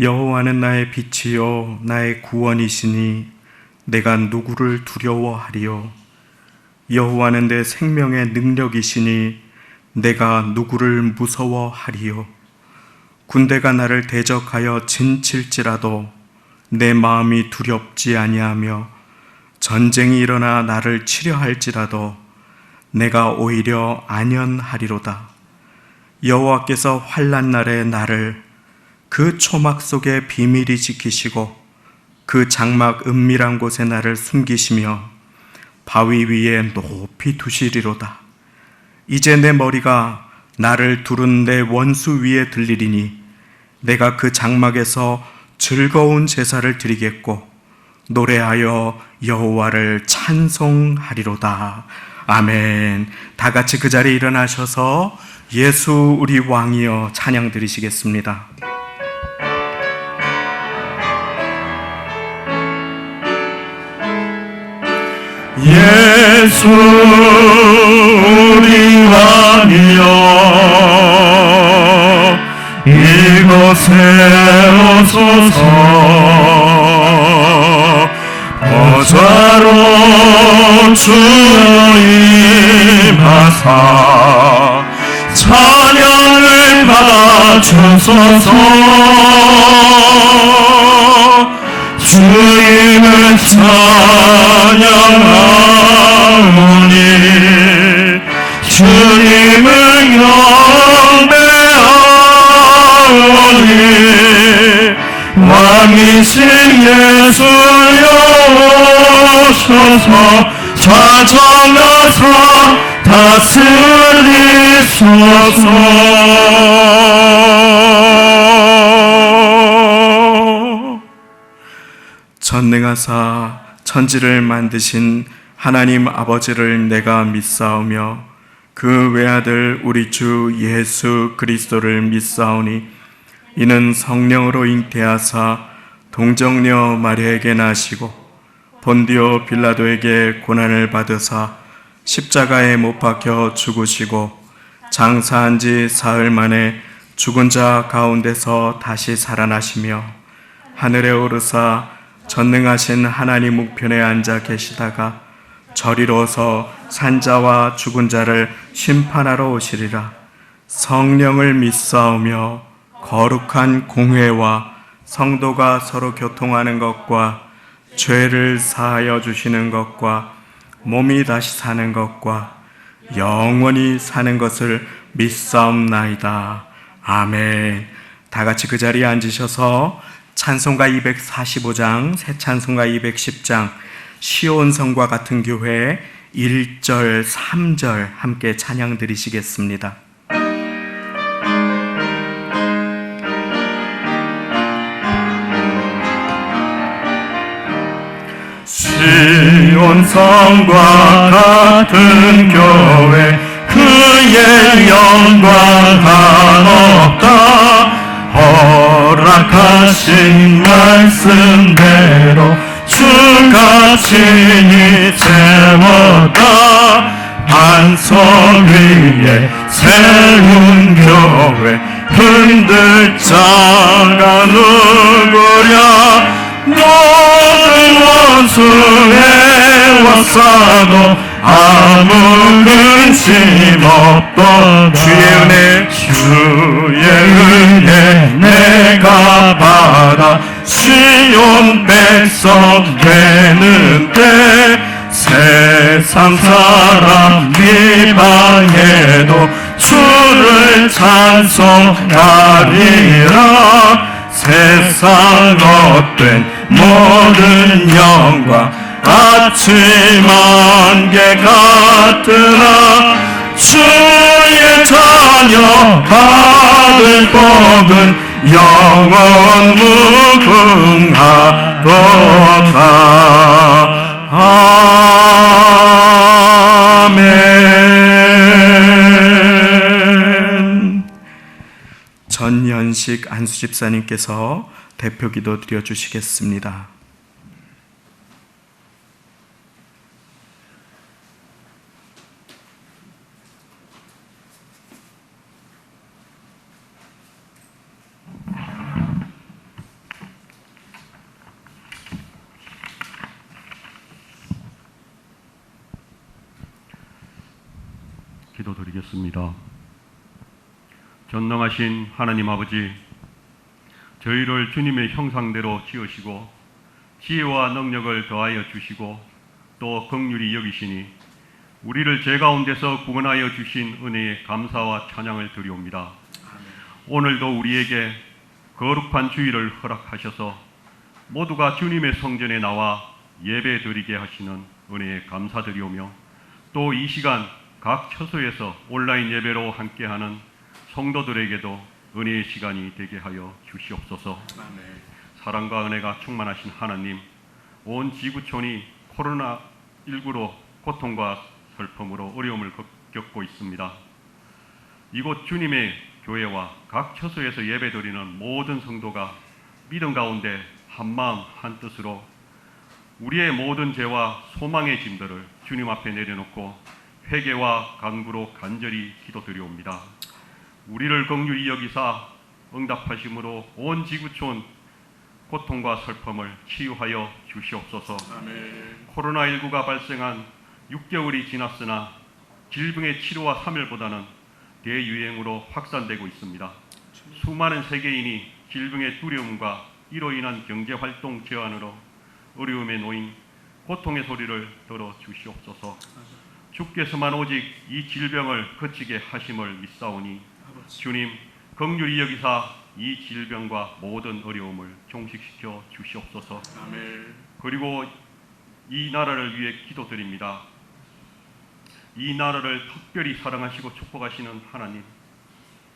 여호와는 나의 빛이요 나의 구원이시니 내가 누구를 두려워하리요. 여호와는 내 생명의 능력이시니 내가 누구를 무서워하리요. 군대가 나를 대적하여 진칠지라도 내 마음이 두렵지 아니하며 전쟁이 일어나 나를 치려할지라도 내가 오히려 안연하리로다. 여호와께서 환난 날에 나를 그 초막 속에 비밀히 지키시고 그 장막 은밀한 곳에 나를 숨기시며 바위 위에 높이 두시리로다. 이제 내 머리가 나를 두른 내 원수 위에 들리리니 내가 그 장막에서 즐거운 제사를 드리겠고 노래하여 여호와를 찬송하리로다. 아멘. 다 같이 그 자리에 일어나셔서 예수 우리 왕이여 찬양 드리시겠습니다. 예수 우리 왕이여 이곳에 오소서. 보좌로 주여 임하사 찬양을 받아주소서. 주님을 찬양하오니 주님을 경배하오니 왕이신 예수여 오셔서 좌정하사 다스리소서. 전능하사 천지를 만드신 하나님 아버지를 내가 믿사오며 그 외아들 우리 주 예수 그리스도를 믿사오니 이는 성령으로 잉태하사 동정녀 마리아에게 나시고 본디오 빌라도에게 고난을 받으사 십자가에 못 박혀 죽으시고 장사한 지 사흘 만에 죽은 자 가운데서 다시 살아나시며 하늘에 오르사 전능하신 하나님 우편에 앉아 계시다가 저리로서 산자와 죽은 자를 심판하러 오시리라. 성령을 믿사오며 거룩한 공회와 성도가 서로 교통하는 것과 죄를 사하여 주시는 것과 몸이 다시 사는 것과 영원히 사는 것을 믿사옵나이다. 아멘. 다 같이 그 자리에 앉으셔서 찬송가 245장, 새 찬송가 210장, 시온성과 같은 교회 1절, 3절 함께 찬양 드리시겠습니다. 시온성과 같은 교회 그의 영광 한없다. 허락하신 말씀대로 주가 친히 세웠다. 반석 위에 세운 교회 흔들 자가 누구랴. 모든 원수에 왔사도 아무 근심 없도다. 주의 은혜 내가 받아 시온 백성 되는데 세상 사람 비방해도 주를 찬송하리라. 세상 헛된 모든 영광 아침 안개 같으나 주의 자녀 받을 복은 영원 무궁하도다. 아멘. 전연식 안수집사님께서 대표기도 드려주시겠습니다. 기도드리겠습니다. 전능하신 하나님 아버지, 저희를 주님의 형상대로 지으시고 지혜와 능력을 더하여 주시고 또 긍휼히 여기시니 우리를 죄 가운데서 구원하여 주신 은혜에 감사와 찬양을 드리옵니다. 오늘도 우리에게 거룩한 주일을 허락하셔서 모두가 주님의 성전에 나와 예배 드리게 하시는 은혜에 감사드리오며 또 이 시간 각 처소에서 온라인 예배로 함께하는 성도들에게도 은혜의 시간이 되게 하여 주시옵소서. 사랑과 은혜가 충만하신 하나님, 온 지구촌이 코로나19로 고통과 슬픔으로 어려움을 겪고 있습니다. 이곳 주님의 교회와 각 처소에서 예배드리는 모든 성도가 믿음 가운데 한마음 한뜻으로 우리의 모든 죄와 소망의 짐들을 주님 앞에 내려놓고 회개와 간구로 간절히 기도드리옵니다. 우리를 긍휼히 여기사 응답하심으로 온 지구촌 고통과 슬픔을 치유하여 주시옵소서. 코로나19가 발생한 6개월이 지났으나 질병의 치료와 사멸보다는 대유행으로 확산되고 있습니다. 수많은 세계인이 질병의 두려움과 이로 인한 경제활동 제한으로 어려움에 놓인 고통의 소리를 들어 주시옵소서. 주께서만 오직 이 질병을 그치게 하심을 믿사오니 주님 긍휼히 여기사 이 질병과 모든 어려움을 종식시켜 주시옵소서. 그리고 이 나라를 위해 기도드립니다. 이 나라를 특별히 사랑하시고 축복하시는 하나님,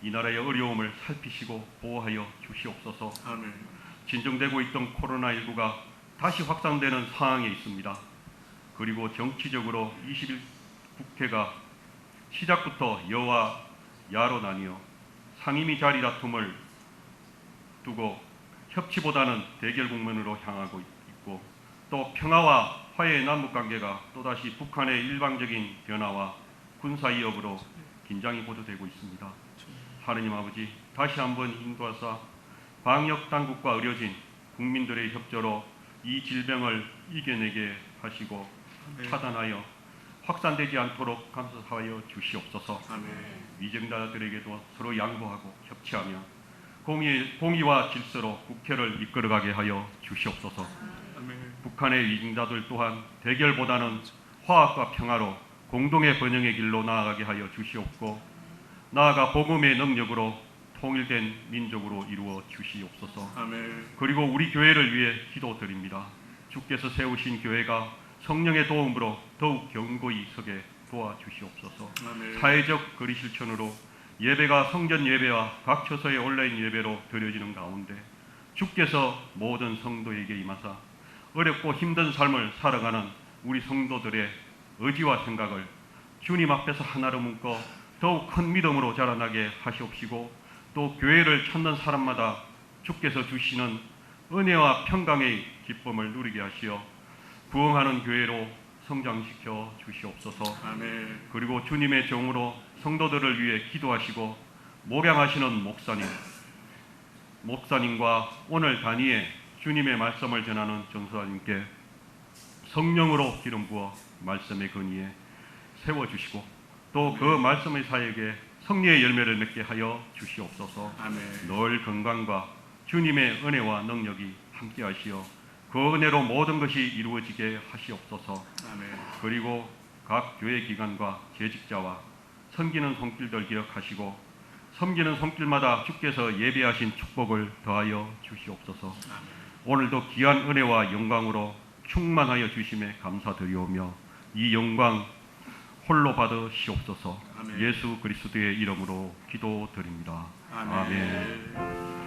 이 나라의 어려움을 살피시고 보호하여 주시옵소서. 진정되고 있던 코로나19가 다시 확산되는 상황에 있습니다. 그리고 정치적으로 21 국회가 시작부터 여와 야로 나뉘어 상임위 자리 다툼을 두고 협치보다는 대결 국면으로 향하고 있고 또 평화와 화해의 남북관계가 또다시 북한의 일방적인 변화와 군사위협으로 긴장이 고조되고 있습니다. 하느님 아버지, 다시 한번 인도하사 방역당국과 의료진, 국민들의 협조로 이 질병을 이겨내게 하시고 차단하여 확산되지 않도록 감사하여 주시옵소서. 위정자들에게도 서로 양보하고 협치하며 공의와 질서로 국회를 이끌어가게 하여 주시옵소서. 북한의 위정자들 또한 대결보다는 화합과 평화로 공동의 번영의 길로 나아가게 하여 주시옵고 나아가 복음의 능력으로 통일된 민족으로 이루어 주시옵소서. 그리고 우리 교회를 위해 기도드립니다. 주께서 세우신 교회가 성령의 도움으로 더욱 견고히 서게 도와주시옵소서. 사회적 거리 실천으로 예배가 성전 예배와 각 처소의 온라인 예배로 드려지는 가운데 주께서 모든 성도에게 임하사 어렵고 힘든 삶을 살아가는 우리 성도들의 의지와 생각을 주님 앞에서 하나로 묶어 더욱 큰 믿음으로 자라나게 하시옵시고 또 교회를 찾는 사람마다 주께서 주시는 은혜와 평강의 기쁨을 누리게 하시어 부흥하는 교회로 성장시켜 주시옵소서. 그리고 주님의 종으로 성도들을 위해 기도하시고 목양하시는 목사님과 오늘 단위에 주님의 말씀을 전하는 전수사님께 성령으로 기름 부어 말씀의 근위에 세워주시고 또 그 말씀의 사역에 성리의 열매를 맺게 하여 주시옵소서. 늘 건강과 주님의 은혜와 능력이 함께 하시어 그 은혜로 모든 것이 이루어지게 하시옵소서. 그리고 각 교회 기관과 재직자와 섬기는 손길들 기억하시고 섬기는 손길마다 주께서 예배하신 축복을 더하여 주시옵소서. 오늘도 귀한 은혜와 영광으로 충만하여 주심에 감사드리오며 이 영광 홀로 받으시옵소서. 예수 그리스도의 이름으로 기도드립니다. 아멘.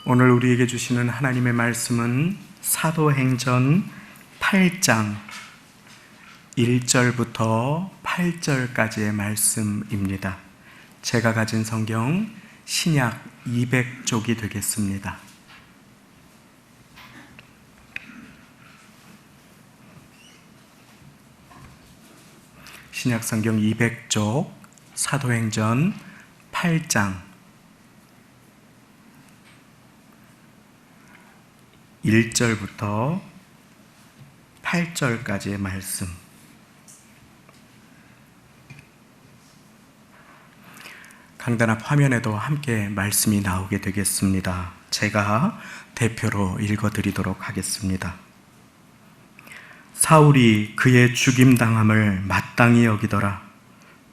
오늘 우리에게 주시는 하나님의 말씀은 사도행전 8장 1절부터 8절까지의 말씀입니다. 제가 가진 성경 신약 200쪽이 되겠습니다. 신약 성경 200쪽 사도행전 8장 1절부터 8절까지의 말씀. 강단 앞 화면에도 함께 말씀이 나오게 되겠습니다. 제가 대표로 읽어드리도록 하겠습니다. 사울이 그의 죽임당함을 마땅히 여기더라.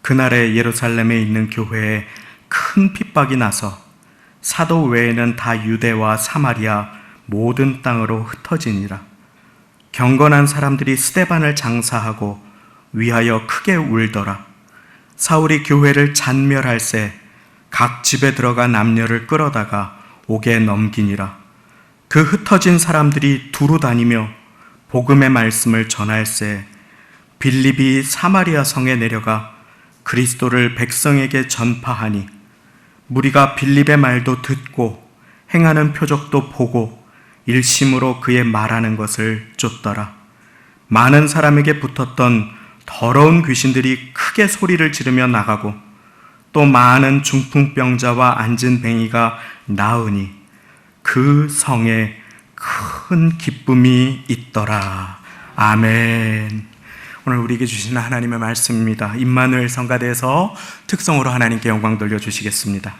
그날에 예루살렘에 있는 교회에 큰 핍박이 나서 사도 외에는 다 유대와 사마리아 모든 땅으로 흩어지니라. 경건한 사람들이 스데반을 장사하고 위하여 크게 울더라. 사울이 교회를 잔멸할새 각 집에 들어가 남녀를 끌어다가 옥에 넘기니라. 그 흩어진 사람들이 두루 다니며 복음의 말씀을 전할새 빌립이 사마리아 성에 내려가 그리스도를 백성에게 전파하니 무리가 빌립의 말도 듣고 행하는 표적도 보고 일심으로 그의 말하는 것을 쫓더라. 많은 사람에게 붙었던 더러운 귀신들이 크게 소리를 지르며 나가고 또 많은 중풍병자와 앉은 뱅이가 나으니 그 성에 큰 기쁨이 있더라. 아멘. 오늘 우리에게 주시는 하나님의 말씀입니다. 임마누엘 성가대에서 특성으로 하나님께 영광 돌려주시겠습니다.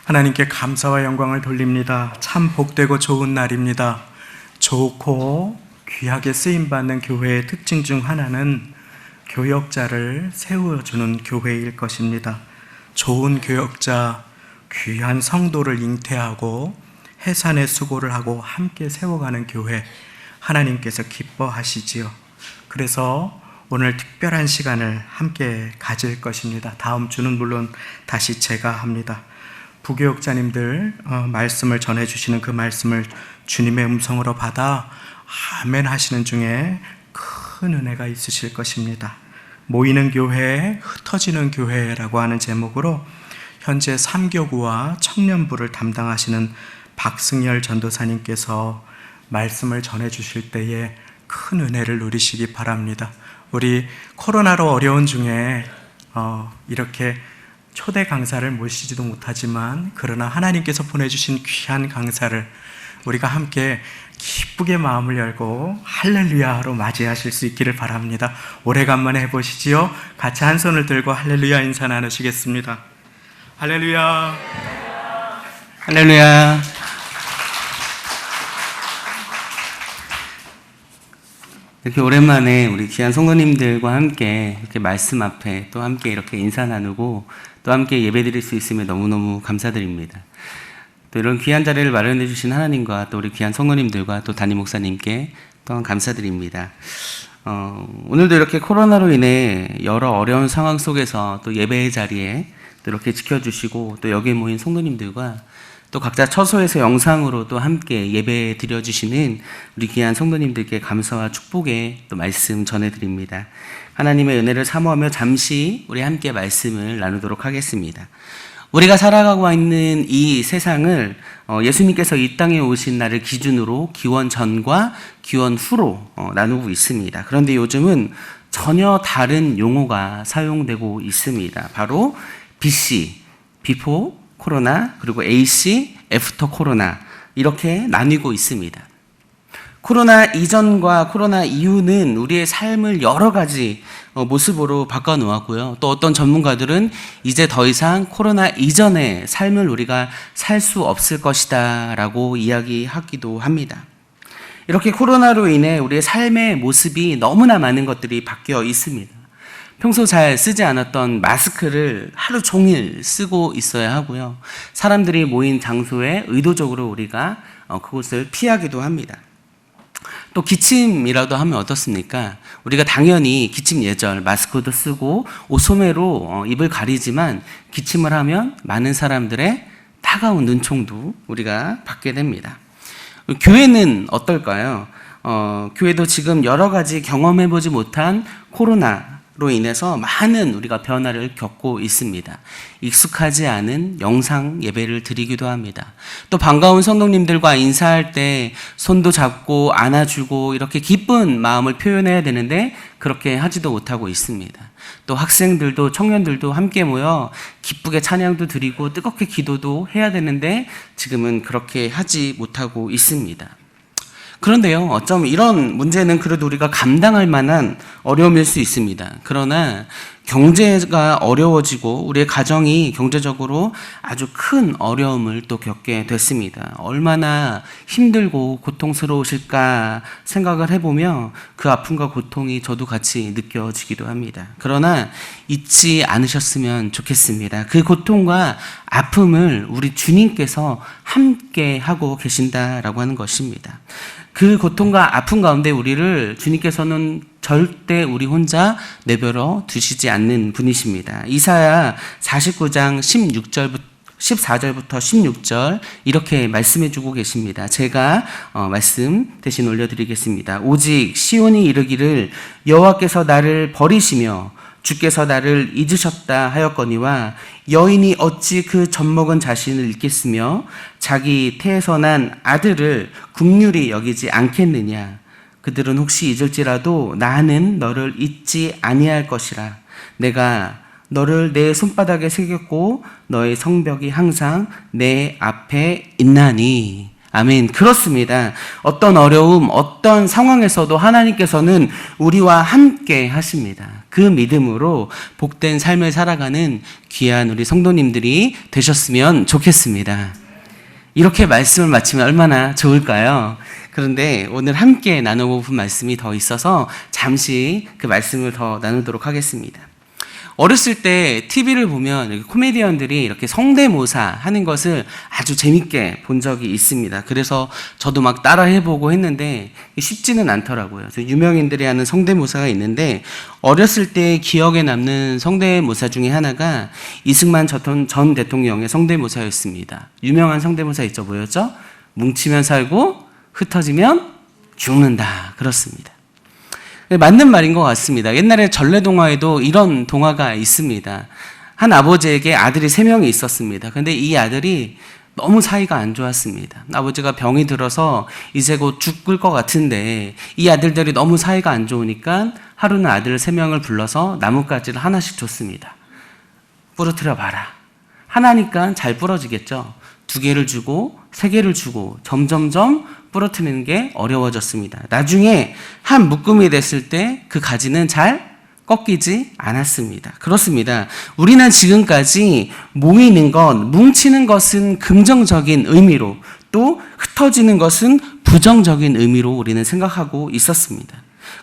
하나님께 감사와 영광을 돌립니다. 참 복되고 좋은 날입니다. 좋고 귀하게 쓰임받는 교회의 특징 중 하나는 교역자를 세워주는 교회일 것입니다. 좋은 교역자, 귀한 성도를 잉태하고 해산의 수고를 하고 함께 세워가는 교회, 하나님께서 기뻐하시지요. 그래서 오늘 특별한 시간을 함께 가질 것입니다. 다음 주는 물론 다시 제가 합니다. 부교역자님들 말씀을 전해주시는 그 말씀을 주님의 음성으로 받아 아멘 하시는 중에 큰 은혜가 있으실 것입니다. 모이는 교회, 흩어지는 교회라고 하는 제목으로 현재 3교구와 청년부를 담당하시는 박승열 전도사님께서 말씀을 전해주실 때에 큰 은혜를 누리시기 바랍니다. 우리 코로나로 어려운 중에 이렇게 초대 강사를 모시지도 못하지만 그러나 하나님께서 보내주신 귀한 강사를 우리가 함께 기쁘게 마음을 열고 할렐루야로 맞이하실 수 있기를 바랍니다. 오래간만에 해보시지요. 같이 한 손을 들고 할렐루야 인사 나누시겠습니다. 할렐루야. 할렐루야. 이렇게 오랜만에 우리 귀한 성도님들과 함께 이렇게 말씀 앞에 또 함께 이렇게 인사 나누고 또 함께 예배드릴 수 있음에 너무너무 감사드립니다. 또 이런 귀한 자리를 마련해 주신 하나님과 또 우리 귀한 성도님들과 또 담임 목사님께 또한 감사드립니다. 오늘도 이렇게 코로나로 인해 여러 어려운 상황 속에서 또 예배의 자리에 또 이렇게 지켜주시고 또 여기에 모인 성도님들과 또 각자 처소에서 영상으로 또 함께 예배 드려주시는 우리 귀한 성도님들께 감사와 축복의 또 말씀 전해드립니다. 하나님의 은혜를 사모하며 잠시 우리 함께 말씀을 나누도록 하겠습니다. 우리가 살아가고 있는 이 세상을 예수님께서 이 땅에 오신 날을 기준으로 기원 전과 기원 후로 나누고 있습니다. 그런데 요즘은 전혀 다른 용어가 사용되고 있습니다. 바로 BC, Before 코로나, 그리고 AC, After 코로나 이렇게 나뉘고 있습니다. 코로나 이전과 코로나 이후는 우리의 삶을 여러 가지 모습으로 바꿔놓았고요. 또 어떤 전문가들은 이제 더 이상 코로나 이전의 삶을 우리가 살 수 없을 것이다 라고 이야기하기도 합니다. 이렇게 코로나로 인해 우리의 삶의 모습이 너무나 많은 것들이 바뀌어 있습니다. 평소 잘 쓰지 않았던 마스크를 하루 종일 쓰고 있어야 하고요. 사람들이 모인 장소에 의도적으로 우리가 그곳을 피하기도 합니다. 또 기침이라도 하면 어떻습니까? 우리가 당연히 기침 예절, 마스크도 쓰고 옷소매로 입을 가리지만 기침을 하면 많은 사람들의 따가운 눈총도 우리가 받게 됩니다. 교회는 어떨까요? 교회도 지금 여러 가지 경험해보지 못한 코로나로 인해서 많은 우리가 변화를 겪고 있습니다. 익숙하지 않은 영상 예배를 드리기도 합니다. 또 반가운 성도님들과 인사할 때 손도 잡고 안아주고 이렇게 기쁜 마음을 표현해야 되는데 그렇게 하지도 못하고 있습니다. 또 학생들도 청년들도 함께 모여 기쁘게 찬양도 드리고 뜨겁게 기도도 해야 되는데 지금은 그렇게 하지 못하고 있습니다. 그런데요, 어쩜 이런 문제는 그래도 우리가 감당할 만한 어려움일 수 있습니다. 그러나 경제가 어려워지고 우리의 가정이 경제적으로 아주 큰 어려움을 또 겪게 됐습니다. 얼마나 힘들고 고통스러우실까 생각을 해보며 그 아픔과 고통이 저도 같이 느껴지기도 합니다. 그러나 잊지 않으셨으면 좋겠습니다. 그 고통과 아픔을 우리 주님께서 함께 하고 계신다라고 하는 것입니다. 그 고통과 아픔 가운데 우리를 주님께서는 절대 우리 혼자 내버려 두시지 않는 분이십니다. 이사야 49장 14절부터 16절 이렇게 말씀해 주고 계십니다. 제가 말씀 대신 올려드리겠습니다. 오직 시온이 이르기를 여호와께서 나를 버리시며 주께서 나를 잊으셨다 하였거니와 여인이 어찌 그 젖먹은 자신을 잊겠으며 자기 태에서 난 아들을 긍휼히 여기지 않겠느냐. 그들은 혹시 잊을지라도 나는 너를 잊지 아니할 것이라. 내가 너를 내 손바닥에 새겼고 너의 성벽이 항상 내 앞에 있나니. 아멘. 그렇습니다. 어떤 어려움, 어떤 상황에서도 하나님께서는 우리와 함께 하십니다. 그 믿음으로 복된 삶을 살아가는 귀한 우리 성도님들이 되셨으면 좋겠습니다. 이렇게 말씀을 마치면 얼마나 좋을까요? 그런데 오늘 함께 나눠보는 말씀이 더 있어서 잠시 그 말씀을 더 나누도록 하겠습니다. 어렸을 때 TV를 보면 이렇게 코미디언들이 이렇게 성대모사 하는 것을 아주 재밌게 본 적이 있습니다. 그래서 저도 막 따라 해보고 했는데 쉽지는 않더라고요. 유명인들이 하는 성대모사가 있는데 어렸을 때 기억에 남는 성대모사 중에 하나가 이승만 전 대통령의 성대모사였습니다. 유명한 성대모사 있죠? 뭐였죠? 뭉치면 살고 흩어지면 죽는다. 그렇습니다. 맞는 말인 것 같습니다. 옛날에 전래동화에도 이런 동화가 있습니다. 한 아버지에게 아들이 3명이 있었습니다. 근데 이 아들이 너무 사이가 안 좋았습니다. 아버지가 병이 들어서 이제 곧 죽을 것 같은데 이 아들들이 너무 사이가 안 좋으니까 하루는 아들 3명을 불러서 나뭇가지를 하나씩 줬습니다. 부러뜨려 봐라. 하나니까 잘 부러지겠죠. 2개를 주고 3개를 주고 점점점 부러뜨리는 게 어려워졌습니다. 나중에 한 묶음이 됐을 때 그 가지는 잘 꺾이지 않았습니다. 그렇습니다. 우리는 지금까지 모이는 것, 뭉치는 것은 긍정적인 의미로 또 흩어지는 것은 부정적인 의미로 우리는 생각하고 있었습니다.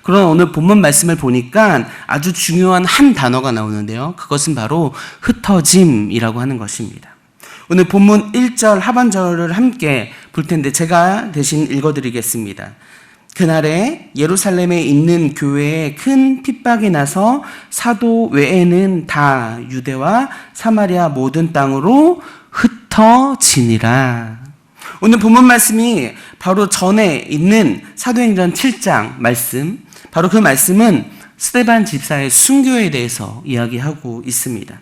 그러나 오늘 본문 말씀을 보니까 아주 중요한 한 단어가 나오는데요. 그것은 바로 흩어짐이라고 하는 것입니다. 오늘 본문 1절 하반절을 함께 볼 텐데 제가 대신 읽어드리겠습니다. 그날에 예루살렘에 있는 교회에 큰 핍박이 나서 사도 외에는 다 유대와 사마리아 모든 땅으로 흩어지니라. 오늘 본문 말씀이 바로 전에 있는 사도행전 7장 말씀, 바로 그 말씀은 스데반 집사의 순교에 대해서 이야기하고 있습니다.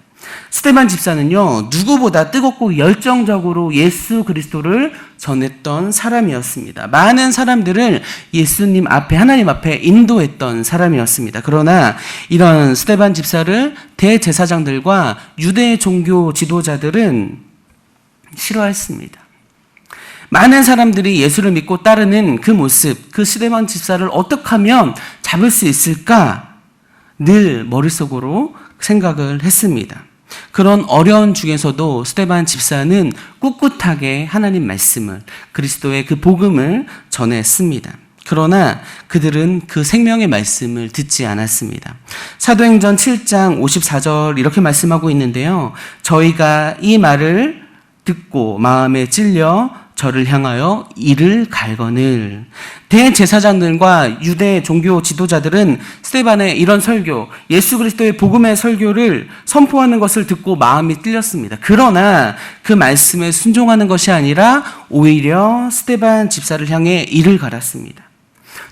스데반 집사는요, 누구보다 뜨겁고 열정적으로 예수 그리스도를 전했던 사람이었습니다. 많은 사람들을 예수님 앞에, 하나님 앞에 인도했던 사람이었습니다. 그러나 이런 스데반 집사를 대제사장들과 유대 종교 지도자들은 싫어했습니다. 많은 사람들이 예수를 믿고 따르는 그 모습, 그 스데반 집사를 어떻게 하면 잡을 수 있을까? 늘 머릿속으로 생각을 했습니다. 그런 어려운 중에서도 스데반 집사는 꿋꿋하게 하나님 말씀을, 그리스도의 그 복음을 전했습니다. 그러나 그들은 그 생명의 말씀을 듣지 않았습니다. 사도행전 7장 54절 이렇게 말씀하고 있는데요. 저희가 이 말을 듣고 마음에 찔려 저를 향하여 이를 갈거늘. 대제사장들과 유대 종교 지도자들은 스데반의 이런 설교, 예수 그리스도의 복음의 설교를 선포하는 것을 듣고 마음이 찔렸습니다. 그러나 그 말씀에 순종하는 것이 아니라 오히려 스데반 집사를 향해 이를 갈았습니다.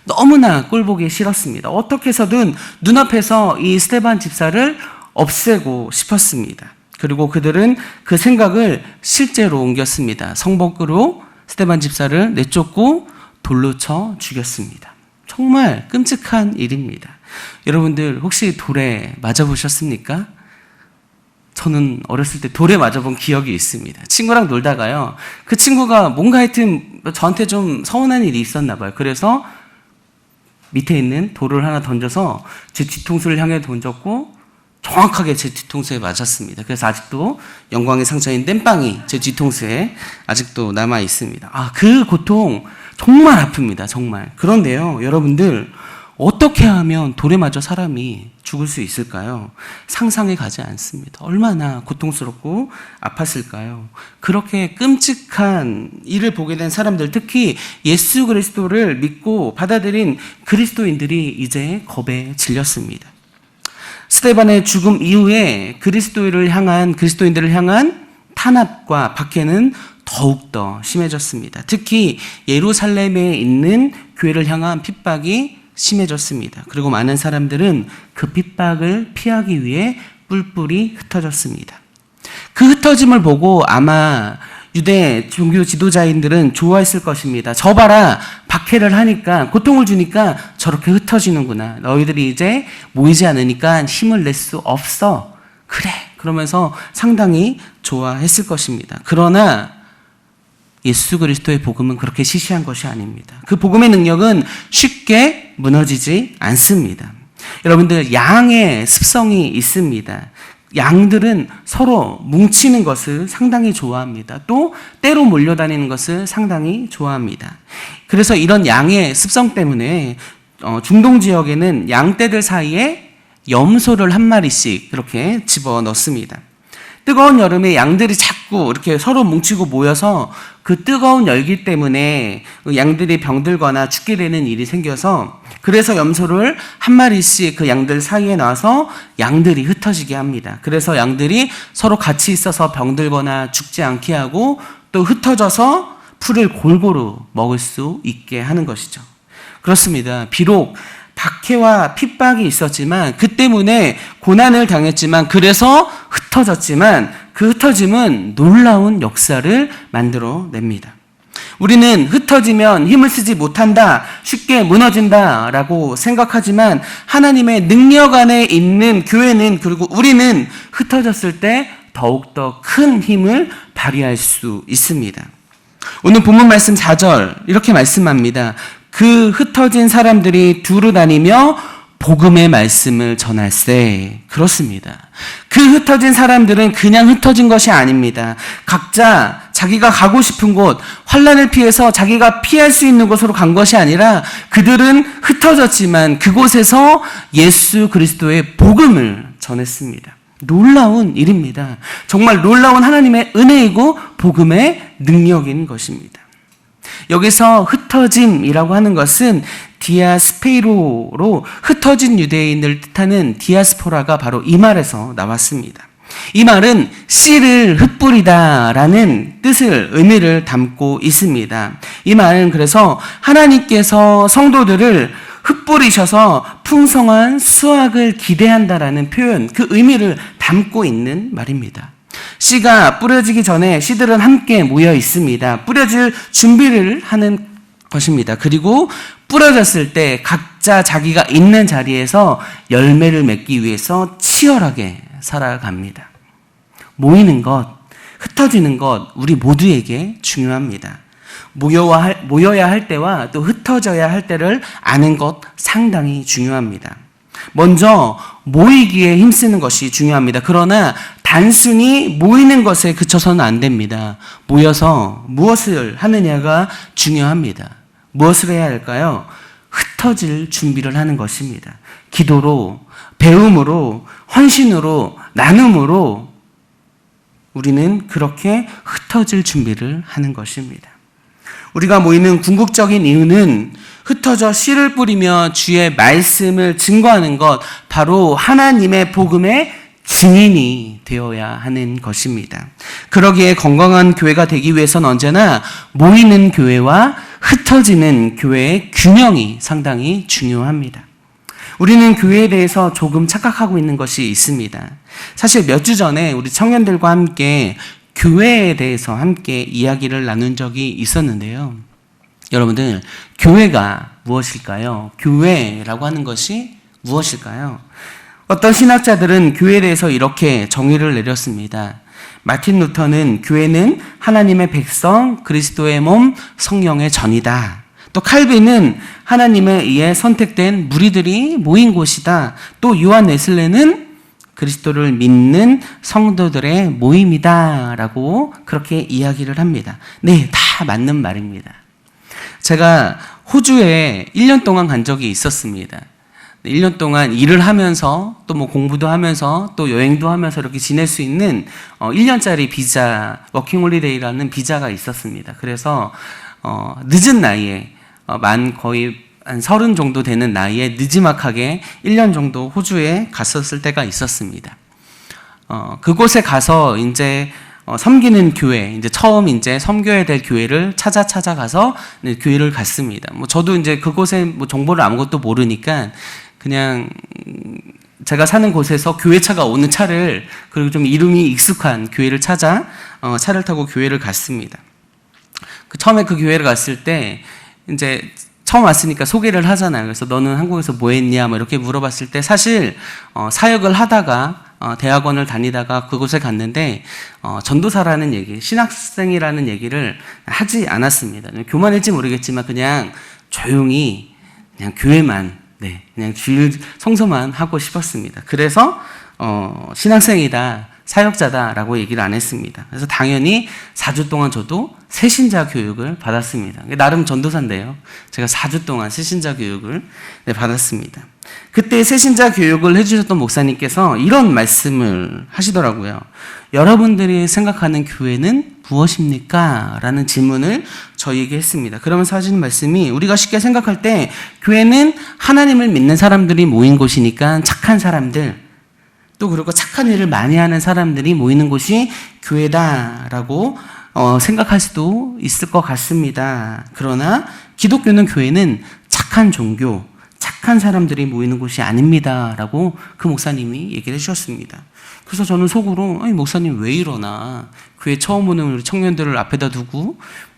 너무나 꼴보기 싫었습니다. 어떻게 해서든 눈앞에서 이 스데반 집사를 없애고 싶었습니다. 그리고 그들은 그 생각을 실제로 옮겼습니다. 성벽으로 스데반 집사를 내쫓고 돌로 쳐 죽였습니다. 정말 끔찍한 일입니다. 여러분들 혹시 돌에 맞아보셨습니까? 저는 어렸을 때 돌에 맞아본 기억이 있습니다. 친구랑 놀다가요. 그 친구가 뭔가 하여튼 저한테 좀 서운한 일이 있었나 봐요. 그래서 밑에 있는 돌을 하나 던져서 제 뒤통수를 향해 던졌고 정확하게 제 뒤통수에 맞았습니다. 그래서 아직도 영광의 상처인 땜빵이 제 뒤통수에 아직도 남아 있습니다. 그 고통 정말 아픕니다. 정말. 그런데요, 여러분들 어떻게 하면 돌에 맞아 사람이 죽을 수 있을까요? 상상이 가지 않습니다. 얼마나 고통스럽고 아팠을까요? 그렇게 끔찍한 일을 보게 된 사람들, 특히 예수 그리스도를 믿고 받아들인 그리스도인들이 이제 겁에 질렸습니다. 스데반의 죽음 이후에 그리스도인들을 향한 탄압과 박해는 더욱더 심해졌습니다. 특히 예루살렘에 있는 교회를 향한 핍박이 심해졌습니다. 그리고 많은 사람들은 그 핍박을 피하기 위해 뿔뿔이 흩어졌습니다. 그 흩어짐을 보고 아마 유대 종교 지도자인들은 좋아했을 것입니다. 저 봐라, 박해를 하니까, 고통을 주니까 저렇게 흩어지는구나. 너희들이 이제 모이지 않으니까 힘을 낼 수 없어. 그래. 그러면서 상당히 좋아했을 것입니다. 그러나 예수 그리스도의 복음은 그렇게 시시한 것이 아닙니다. 그 복음의 능력은 쉽게 무너지지 않습니다. 여러분들, 양의 습성이 있습니다. 양들은 서로 뭉치는 것을 상당히 좋아합니다. 또 때로 몰려다니는 것을 상당히 좋아합니다. 그래서 이런 양의 습성 때문에 중동 지역에는 양떼들 사이에 염소를 한 마리씩 그렇게 집어넣습니다. 뜨거운 여름에 양들이 자꾸 이렇게 서로 뭉치고 모여서 그 뜨거운 열기 때문에 양들이 병들거나 죽게 되는 일이 생겨서, 그래서 염소를 한 마리씩 그 양들 사이에 놔서 양들이 흩어지게 합니다. 그래서 양들이 서로 같이 있어서 병들거나 죽지 않게 하고, 또 흩어져서 풀을 골고루 먹을 수 있게 하는 것이죠. 그렇습니다. 비록 박해와 핍박이 있었지만, 그 때문에 고난을 당했지만, 그래서 흩어졌지만, 그 흩어짐은 놀라운 역사를 만들어냅니다. 우리는 흩어지면 힘을 쓰지 못한다, 쉽게 무너진다 라고 생각하지만, 하나님의 능력 안에 있는 교회는, 그리고 우리는 흩어졌을 때 더욱더 큰 힘을 발휘할 수 있습니다. 오늘 본문 말씀 4절 이렇게 말씀합니다. 그 흩어진 사람들이 두루 다니며 복음의 말씀을 전할세. 그렇습니다. 그 흩어진 사람들은 그냥 흩어진 것이 아닙니다. 각자 자기가 가고 싶은 곳, 환난을 피해서 자기가 피할 수 있는 곳으로 간 것이 아니라, 그들은 흩어졌지만 그곳에서 예수 그리스도의 복음을 전했습니다. 놀라운 일입니다. 정말 놀라운 하나님의 은혜이고 복음의 능력인 것입니다. 여기서 흩어짐이라고 하는 것은 디아스페이로로 흩어진 유대인을 뜻하는 디아스포라가 바로 이 말에서 나왔습니다. 이 말은 씨를 흩뿌리다라는 뜻을, 의미를 담고 있습니다. 이 말은 그래서 하나님께서 성도들을 흩뿌리셔서 풍성한 수확을 기대한다라는 표현, 그 의미를 담고 있는 말입니다. 씨가 뿌려지기 전에 씨들은 함께 모여 있습니다. 뿌려질 준비를 하는 것입니다. 그리고 뿌려졌을 때 각자 자기가 있는 자리에서 열매를 맺기 위해서 치열하게 살아갑니다. 모이는 것, 흩어지는 것, 우리 모두에게 중요합니다. 모여야 할 때와 또 흩어져야 할 때를 아는 것 상당히 중요합니다. 먼저 모이기에 힘쓰는 것이 중요합니다. 그러나 단순히 모이는 것에 그쳐서는 안 됩니다. 모여서 무엇을 하느냐가 중요합니다. 무엇을 해야 할까요? 흩어질 준비를 하는 것입니다. 기도로, 배움으로, 헌신으로, 나눔으로 우리는 그렇게 흩어질 준비를 하는 것입니다. 우리가 모이는 궁극적인 이유는 흩어져 씨를 뿌리며 주의 말씀을 증거하는 것, 바로 하나님의 복음의 증인이 되어야 하는 것입니다. 그러기에 건강한 교회가 되기 위해서는 언제나 모이는 교회와 흩어지는 교회의 균형이 상당히 중요합니다. 우리는 교회에 대해서 조금 착각하고 있는 것이 있습니다. 사실 몇 주 전에 우리 청년들과 함께 교회에 대해서 함께 이야기를 나눈 적이 있었는데요. 여러분들, 교회가 무엇일까요? 교회라고 하는 것이 무엇일까요? 어떤 신학자들은 교회에 대해서 이렇게 정의를 내렸습니다. 마틴 루터는 교회는 하나님의 백성, 그리스도의 몸, 성령의 전이다. 또 칼빈은 하나님에 의해 선택된 무리들이 모인 곳이다. 또 요한 웨슬레는 그리스도를 믿는 성도들의 모임이다 라고 그렇게 이야기를 합니다. 네, 다 맞는 말입니다. 제가 호주에 1년 동안 간 적이 있었습니다. 1년 동안 일을 하면서 또 뭐 공부도 하면서 또 여행도 하면서 이렇게 지낼 수 있는 1년짜리 비자, 워킹홀리데이라는 비자가 있었습니다. 그래서 늦은 나이에 거의 한 30 정도 되는 나이에 느지막하게 1년 정도 호주에 갔었을 때가 있었습니다. 그곳에 가서 이제 섬기는 교회, 이제 처음 이제 섬겨야 될 교회를 찾아가서 교회를 갔습니다. 뭐 저도 이제 그곳에 뭐 정보를 아무것도 모르니까 그냥 제가 사는 곳에서 교회차가 오는 차를, 그리고 좀 이름이 익숙한 교회를 찾아 차를 타고 교회를 갔습니다. 처음에 그 교회를 갔을 때 이제 처음 왔으니까 소개를 하잖아요. 그래서 너는 한국에서 뭐 했냐 뭐 이렇게 물어봤을 때 사실 사역을 하다가 대학원을 다니다가 그곳에 갔는데 전도사라는 얘기, 신학생이라는 얘기를 하지 않았습니다. 교만일지 모르겠지만 그냥 조용히 그냥 교회만, 그냥 주일 성서만 하고 싶었습니다. 그래서 신학생이다, 사역자다라고 얘기를 안 했습니다. 그래서 당연히 4주 동안 저도 새신자 교육을 받았습니다. 나름 전도사인데요. 제가 4주 동안 새신자 교육을 받았습니다. 그때 새신자 교육을 해주셨던 목사님께서 이런 말씀을 하시더라고요. 여러분들이 생각하는 교회는 무엇입니까? 라는 질문을 저희에게 했습니다. 그러면서 하시는 말씀이 우리가 쉽게 생각할 때 교회는 하나님을 믿는 사람들이 모인 곳이니까 착한 사람들, 또 그리고 착한 일을 많이 하는 사람들이 모이는 곳이 교회다라고 생각할 수도 있을 것 같습니다. 그러나 기독교는 교회는 착한 종교, 착한 사람들이 모이는 곳이 아닙니다라고 그 목사님이 얘기를 해주셨습니다. 그래서 저는 속으로 아니 목사님 왜 이러나, 교회 처음 오는 우리 청년들을 앞에다 두고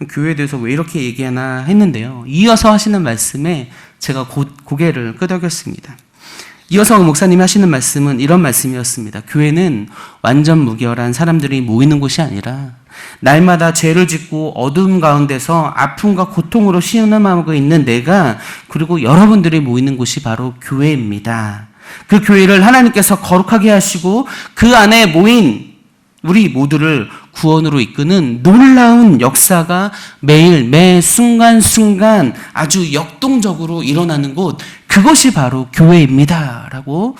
교회에 대해서 왜 이렇게 얘기하나 했는데요. 이어서 하시는 말씀에 제가 고개를 끄덕였습니다. 이어서 목사님이 하시는 말씀은 이런 말씀이었습니다. 교회는 완전 무결한 사람들이 모이는 곳이 아니라 날마다 죄를 짓고 어두움 가운데서 아픔과 고통으로 시험하고 있는 내가, 그리고 여러분들이 모이는 곳이 바로 교회입니다. 그 교회를 하나님께서 거룩하게 하시고 그 안에 모인 우리 모두를 구원으로 이끄는 놀라운 역사가 매일 매 순간순간 아주 역동적으로 일어나는 곳, 그것이 바로 교회입니다 라고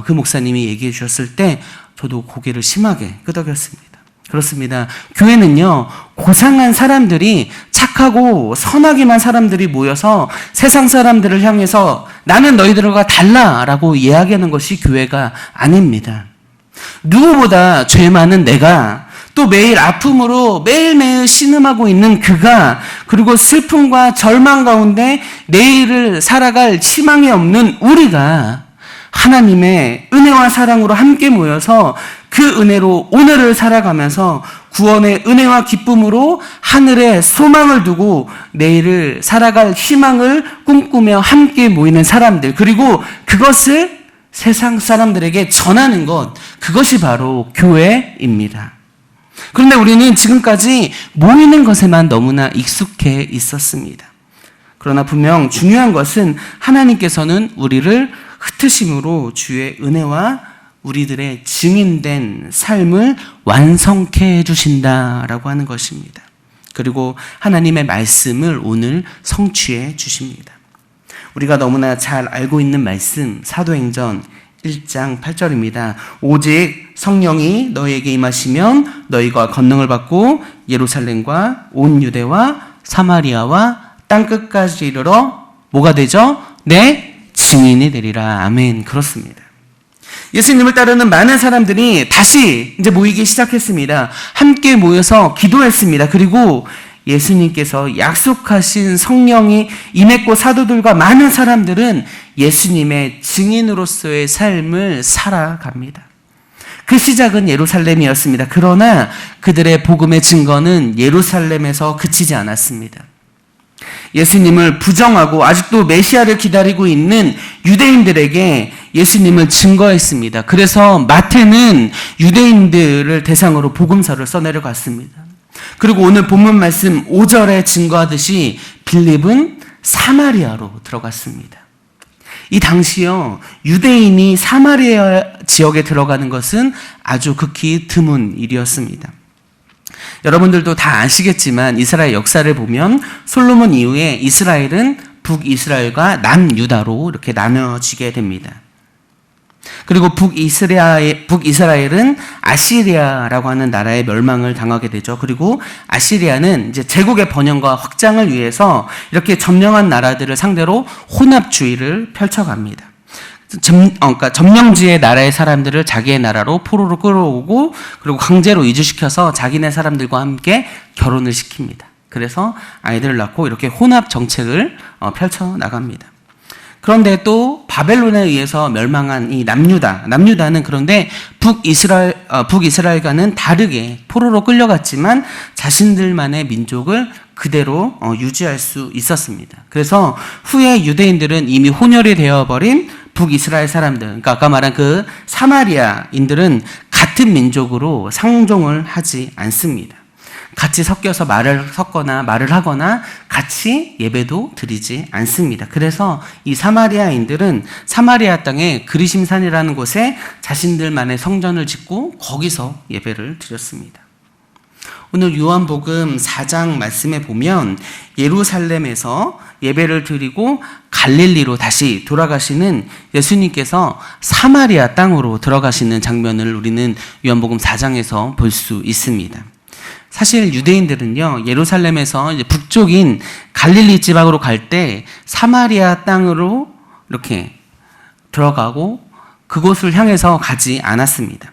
그 목사님이 얘기해 주셨을 때 저도 고개를 심하게 끄덕였습니다. 그렇습니다. 교회는요, 고상한 사람들이, 착하고 선하게만 사람들이 모여서 세상 사람들을 향해서 나는 너희들과 달라 라고 이야기하는 것이 교회가 아닙니다. 누구보다 죄 많은 내가, 또 매일 아픔으로 매일매일 신음하고 있는 그가, 그리고 슬픔과 절망 가운데 내일을 살아갈 희망이 없는 우리가 하나님의 은혜와 사랑으로 함께 모여서 그 은혜로 오늘을 살아가면서 구원의 은혜와 기쁨으로 하늘에 소망을 두고 내일을 살아갈 희망을 꿈꾸며 함께 모이는 사람들, 그리고 그것을 세상 사람들에게 전하는 것, 그것이 바로 교회입니다. 그런데 우리는 지금까지 모이는 것에만 너무나 익숙해 있었습니다. 그러나 분명 중요한 것은 하나님께서는 우리를 흩으심으로 주의 은혜와 우리들의 증인된 삶을 완성케 해주신다라고 하는 것입니다. 그리고 하나님의 말씀을 오늘 성취해 주십니다. 우리가 너무나 잘 알고 있는 말씀, 사도행전 1장 8절입니다. 오직 성령이 너희에게 임하시면 너희가 권능을 받고 예루살렘과 온 유대와 사마리아와 땅끝까지 이르러 뭐가 되죠? 내 증인이 되리라. 아멘. 그렇습니다. 예수님을 따르는 많은 사람들이 다시 이제 모이기 시작했습니다. 함께 모여서 기도했습니다. 그리고 예수님께서 약속하신 성령이 임했고 사도들과 많은 사람들은 예수님의 증인으로서의 삶을 살아갑니다. 그 시작은 예루살렘이었습니다. 그러나 그들의 복음의 증거는 예루살렘에서 그치지 않았습니다. 예수님을 부정하고 아직도 메시아를 기다리고 있는 유대인들에게 예수님을 증거했습니다. 그래서 마태는 유대인들을 대상으로 복음서를 써내려갔습니다. 그리고 오늘 본문 말씀 5절에 증거하듯이 빌립은 사마리아로 들어갔습니다. 이 당시요, 유대인이 사마리아 지역에 들어가는 것은 아주 극히 드문 일이었습니다. 여러분들도 다 아시겠지만 이스라엘 역사를 보면 솔로몬 이후에 이스라엘은 북이스라엘과 남유다로 이렇게 나눠지게 됩니다. 그리고 북이스라엘은 아시리아라고 하는 나라의 멸망을 당하게 되죠. 그리고 아시리아는 이제 제국의 번영과 확장을 위해서 이렇게 점령한 나라들을 상대로 혼합주의를 펼쳐갑니다. 그러니까 점령지의 나라의 사람들을 자기의 나라로 포로로 끌어오고 그리고 강제로 이주시켜서 자기네 사람들과 함께 결혼을 시킵니다. 그래서 아이들을 낳고 이렇게 혼합 정책을 펼쳐나갑니다. 그런데 또 바벨론에 의해서 멸망한 이 남유다는 그런데 북이스라엘과는 다르게 포로로 끌려갔지만 자신들만의 민족을 그대로 유지할 수 있었습니다. 그래서 후에 유대인들은 이미 혼혈이 되어버린 북이스라엘 사람들, 그러니까 아까 말한 그 사마리아인들은 같은 민족으로 상종을 하지 않습니다. 같이 섞여서 말을 하거나 같이 예배도 드리지 않습니다. 그래서 이 사마리아인들은 사마리아 땅의 그리심산이라는 곳에 자신들만의 성전을 짓고 거기서 예배를 드렸습니다. 오늘 요한복음 4장 말씀에 보면 예루살렘에서 예배를 드리고 갈릴리로 다시 돌아가시는 예수님께서 사마리아 땅으로 들어가시는 장면을 우리는 요한복음 4장에서 볼 수 있습니다. 사실 유대인들은요, 예루살렘에서 이제 북쪽인 갈릴리 지방으로 갈 때 사마리아 땅으로 이렇게 들어가고 그곳을 향해서 가지 않았습니다.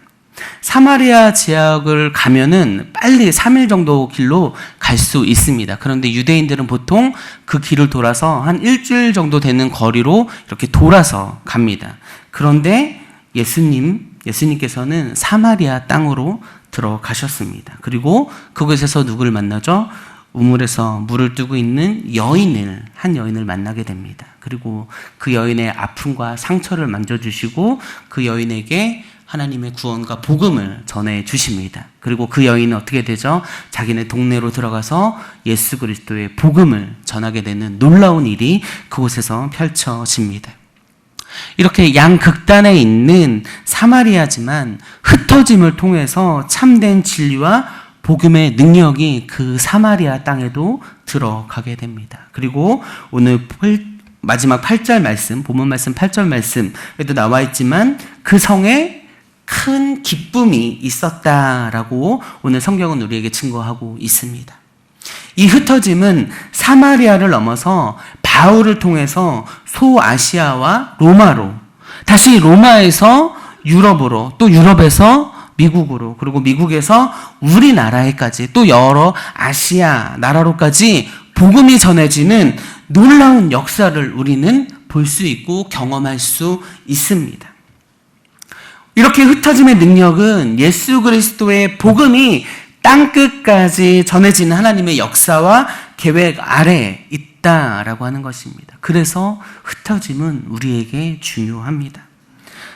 사마리아 지역을 가면은 빨리 3일 정도 길로 갈 수 있습니다. 그런데 유대인들은 보통 그 길을 돌아서 한 일주일 정도 되는 거리로 이렇게 돌아서 갑니다. 그런데 예수님께서는 사마리아 땅으로 들어가셨습니다. 그리고 그곳에서 누구를 만나죠? 우물에서 물을 뜨고 있는 한 여인을 만나게 됩니다. 그리고 그 여인의 아픔과 상처를 만져주시고 그 여인에게 하나님의 구원과 복음을 전해주십니다. 그리고 그 여인은 어떻게 되죠? 자기네 동네로 들어가서 예수 그리스도의 복음을 전하게 되는 놀라운 일이 그곳에서 펼쳐집니다. 이렇게 양극단에 있는 사마리아지만 흩어짐을 통해서 참된 진리와 복음의 능력이 그 사마리아 땅에도 들어가게 됩니다. 그리고 오늘 마지막 8절 말씀, 본문 말씀 8절 말씀에도 나와 있지만 그 성에 큰 기쁨이 있었다라고 오늘 성경은 우리에게 증거하고 있습니다. 이 흩어짐은 사마리아를 넘어서 바울을 통해서 소아시아와 로마로, 다시 로마에서 유럽으로, 또 유럽에서 미국으로, 그리고 미국에서 우리나라에까지, 또 여러 아시아 나라로까지 복음이 전해지는 놀라운 역사를 우리는 볼 수 있고 경험할 수 있습니다. 이렇게 흩어짐의 능력은 예수 그리스도의 복음이 땅끝까지 전해지는 하나님의 역사와 계획 아래 있다라고 하는 것입니다. 그래서 흩어짐은 우리에게 중요합니다.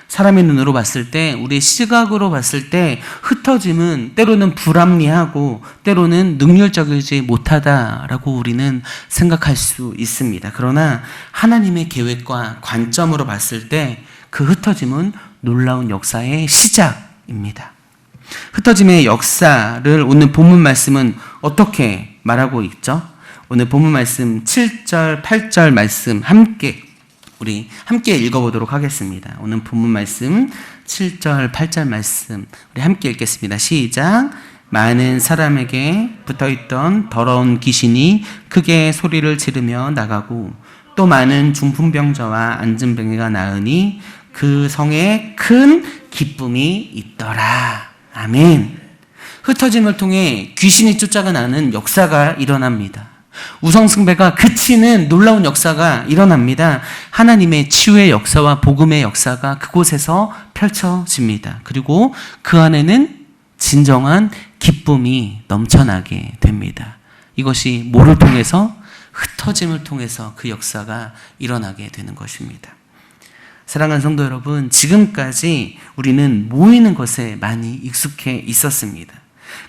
사람의 눈으로 봤을 때, 우리의 시각으로 봤을 때 흩어짐은 때로는 불합리하고 때로는 능률적이지 못하다라고 우리는 생각할 수 있습니다. 그러나 하나님의 계획과 관점으로 봤을 때 그 흩어짐은 놀라운 역사의 시작입니다. 흩어짐의 역사를 오늘 본문 말씀은 어떻게 말하고 있죠? 오늘 본문 말씀 7절, 8절 말씀 우리 함께 읽어보도록 하겠습니다. 오늘 본문 말씀 7절, 8절 말씀 우리 함께 읽겠습니다. 시작. 많은 사람에게 붙어있던 더러운 귀신이 크게 소리를 지르며 나가고 또 많은 중풍병자와 안진뱅이가 나으니 그 성에 큰 기쁨이 있더라. 아멘. 흩어짐을 통해 귀신이 쫓아가 나는 역사가 일어납니다. 우상숭배가 그치는 놀라운 역사가 일어납니다. 하나님의 치유의 역사와 복음의 역사가 그곳에서 펼쳐집니다. 그리고 그 안에는 진정한 기쁨이 넘쳐나게 됩니다. 이것이 뭐를 통해서? 흩어짐을 통해서 그 역사가 일어나게 되는 것입니다. 사랑하는 성도 여러분, 지금까지 우리는 모이는 것에 많이 익숙해 있었습니다.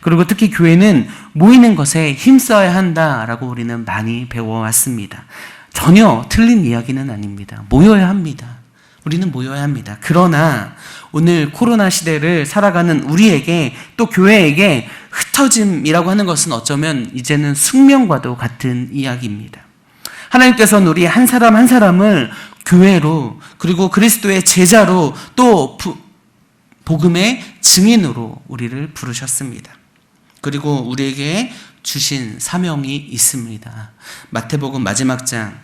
그리고 특히 교회는 모이는 것에 힘써야 한다라고 우리는 많이 배워왔습니다. 전혀 틀린 이야기는 아닙니다. 모여야 합니다. 우리는 모여야 합니다. 그러나 오늘 코로나 시대를 살아가는 우리에게, 또 교회에게 흩어짐이라고 하는 것은 어쩌면 이제는 숙명과도 같은 이야기입니다. 하나님께서는 우리 한 사람 한 사람을 교회로, 그리고 그리스도의 제자로, 또 복음의 증인으로 우리를 부르셨습니다. 그리고 우리에게 주신 사명이 있습니다. 마태복음 마지막 장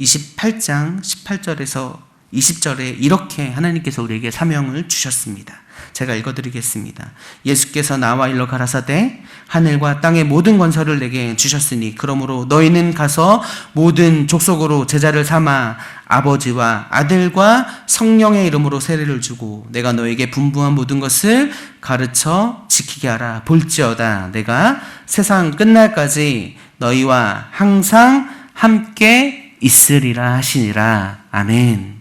28장 18절에서 20절에 이렇게 하나님께서 우리에게 사명을 주셨습니다. 제가 읽어드리겠습니다. 예수께서 나와 일러 가라사대 하늘과 땅의 모든 권세를 내게 주셨으니 그러므로 너희는 가서 모든 족속으로 제자를 삼아 아버지와 아들과 성령의 이름으로 세례를 주고 내가 너에게 분부한 모든 것을 가르쳐 지키게 하라. 볼지어다 내가 세상 끝날까지 너희와 항상 함께 있으리라 하시니라. 아멘.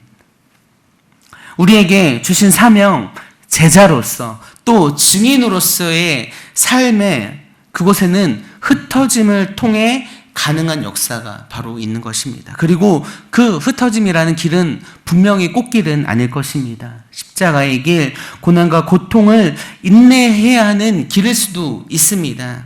우리에게 주신 사명, 제자로서 또 증인으로서의 삶의 그곳에는 흩어짐을 통해 가능한 역사가 바로 있는 것입니다. 그리고 그 흩어짐이라는 길은 분명히 꽃길은 아닐 것입니다. 십자가의 길, 고난과 고통을 인내해야 하는 길일 수도 있습니다.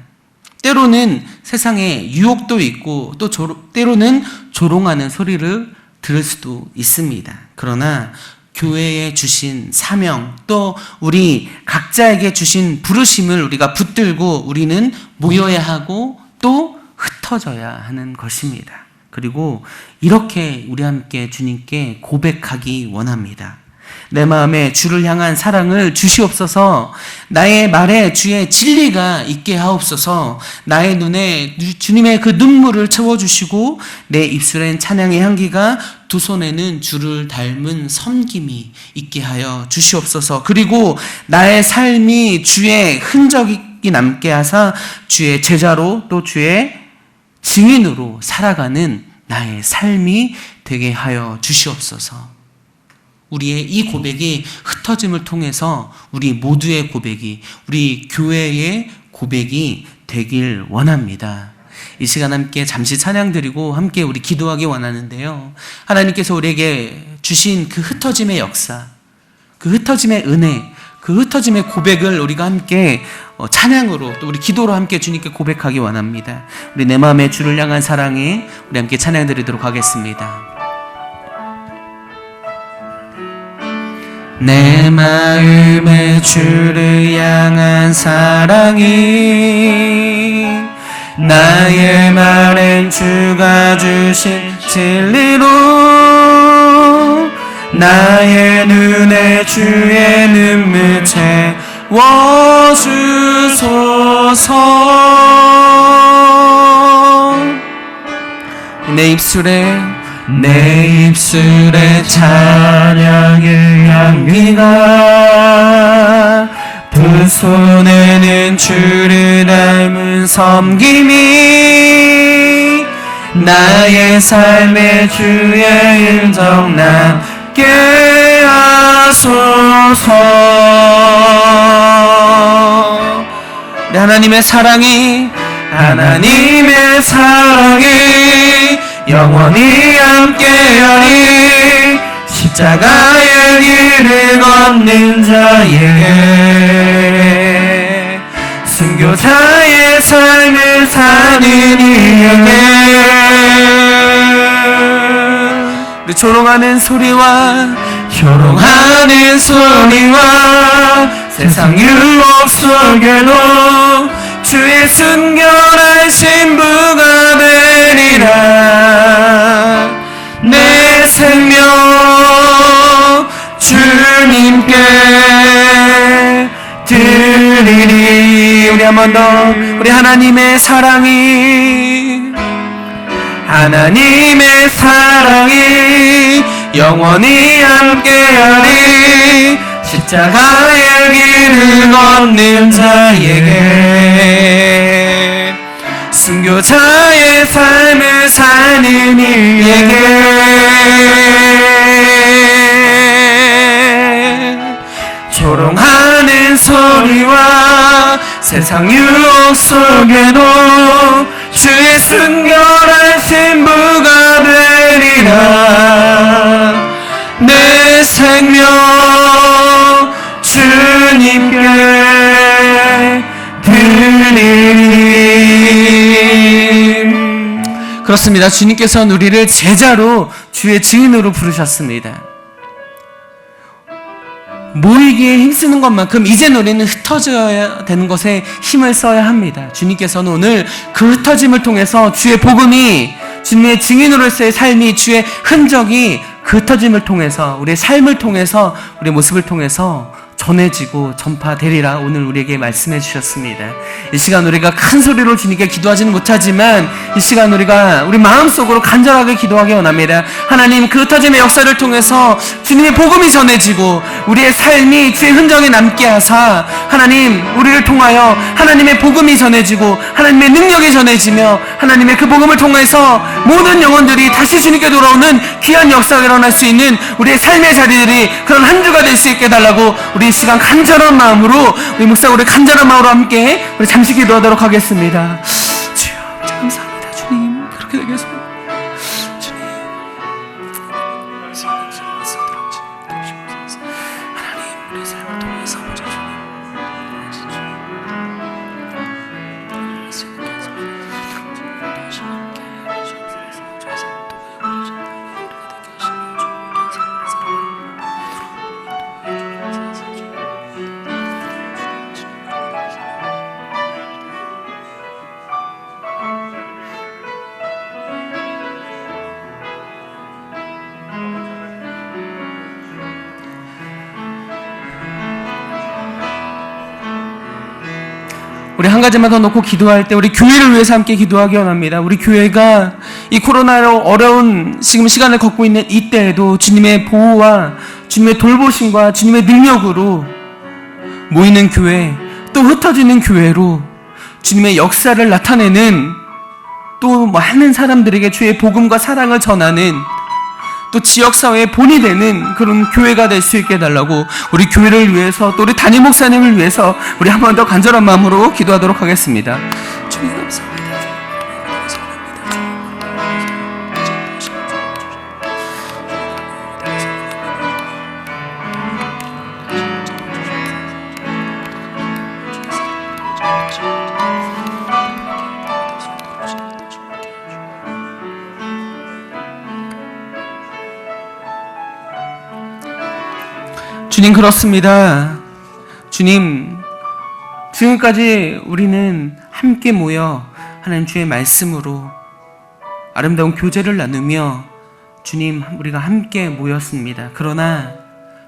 때로는 세상에 유혹도 있고 또 때로는 조롱하는 소리를 들을 수도 있습니다. 그러나 교회에 주신 사명, 또 우리 각자에게 주신 부르심을 우리가 붙들고 우리는 모여야 하고 또 흩어져야 하는 것입니다. 그리고 이렇게 우리 함께 주님께 고백하기 원합니다. 내 마음에 주를 향한 사랑을 주시옵소서. 나의 말에 주의 진리가 있게 하옵소서. 나의 눈에 주님의 그 눈물을 채워주시고 내 입술엔 찬양의 향기가, 두 손에는 주를 닮은 섬김이 있게 하여 주시옵소서. 그리고 나의 삶이 주의 흔적이 남게 하사 주의 제자로 또 주의 증인으로 살아가는 나의 삶이 되게 하여 주시옵소서. 우리의 이 고백이 흩어짐을 통해서 우리 모두의 고백이, 우리 교회의 고백이 되길 원합니다. 이 시간 함께 잠시 찬양드리고 함께 우리 기도하기 원하는데요. 하나님께서 우리에게 주신 그 흩어짐의 역사, 그 흩어짐의 은혜, 그 흩어짐의 고백을 우리가 함께 찬양으로 또 우리 기도로 함께 주님께 고백하기 원합니다. 우리 내 마음의 주를 향한 사랑에 우리 함께 찬양드리도록 하겠습니다. 내 마음의 주를 향한 사랑이 나의 말엔 주가 주신 진리로 나의 눈에 주의 눈물 채워주소서. 내 입술에 찬양의 향기가, 두 손에는 주를 닮은 섬김이, 나의 삶의 주의 인정 남게 하소서. 네, 하나님의 사랑이 영원히 함께하리. 십자가의 길을 걷는 자에게, 순교자의 삶을 사는 이에게, 우리 조롱하는 소리와 세상 유혹 속에도 주의 순결한 신부가 되리라. 내 생명 주님께 드리리. 우리 한 번 더, 우리 하나님의 사랑이 영원히 함께하리. 십자가의 길을 걷는 자에게, 순교자의 삶을 사는 이에게, 조롱하는 소리와 세상 유혹 속에도 주의 순결한 신부가 되리라. 내 생명 주님께 드리리. 그렇습니다. 주님께서는 우리를 제자로 주의 증인으로 부르셨습니다. 모이기에 힘쓰는 것만큼 이제는 우리는 흩어져야 되는 것에 힘을 써야 합니다. 주님께서는 오늘 그 흩어짐을 통해서 주의 복음이, 주님의 증인으로서의 삶이, 주의 흔적이 그 흩어짐을 통해서, 우리의 삶을 통해서, 우리의 모습을 통해서 전해지고 전파되리라 오늘 우리에게 말씀해 주셨습니다. 이 시간 우리가 큰 소리로 주님께 기도하지는 못하지만 이 시간 우리 마음속으로 간절하게 기도하기 원합니다. 하나님, 그 흩어짐의 역사를 통해서 주님의 복음이 전해지고 우리의 삶이 주의 흔적이 남게 하사 하나님, 우리를 통하여 하나님의 복음이 전해지고 하나님의 능력이 전해지며 하나님의 그 복음을 통해서 모든 영혼들이 다시 주님께 돌아오는 귀한 역사가 일어날 수 있는 우리의 삶의 자리들이 그런 한 주가 될 수 있게 해달라고 우리 이 시간 간절한 마음으로 우리 목사 우리 간절한 마음으로 함께 우리 잠시 기도하도록 하겠습니다. 주여, 감사합니다. 주님, 그렇게 되게 해서 주님, 하나님, 우리의 삶을 통해서 우리 한 가지만 더 놓고 기도할 때 우리 교회를 위해서 함께 기도하기 원합니다. 우리 교회가 이 코로나로 어려운 지금 시간을 걷고 있는 이때에도 주님의 보호와 주님의 돌보심과 주님의 능력으로 모이는 교회, 또 흩어지는 교회로 주님의 역사를 나타내는, 또 많은 사람들에게 주의 복음과 사랑을 전하는, 또 지역사회의 본이 되는 그런 교회가 될 수 있게 해달라고 우리 교회를 위해서, 또 우리 담임 목사님을 위해서 우리 한 번 더 간절한 마음으로 기도하도록 하겠습니다. 주님 감사합니다. 주님, 그렇습니다. 주님, 지금까지 우리는 함께 모여 하나님 주의 말씀으로 아름다운 교제를 나누며 주님, 우리가 함께 모였습니다. 그러나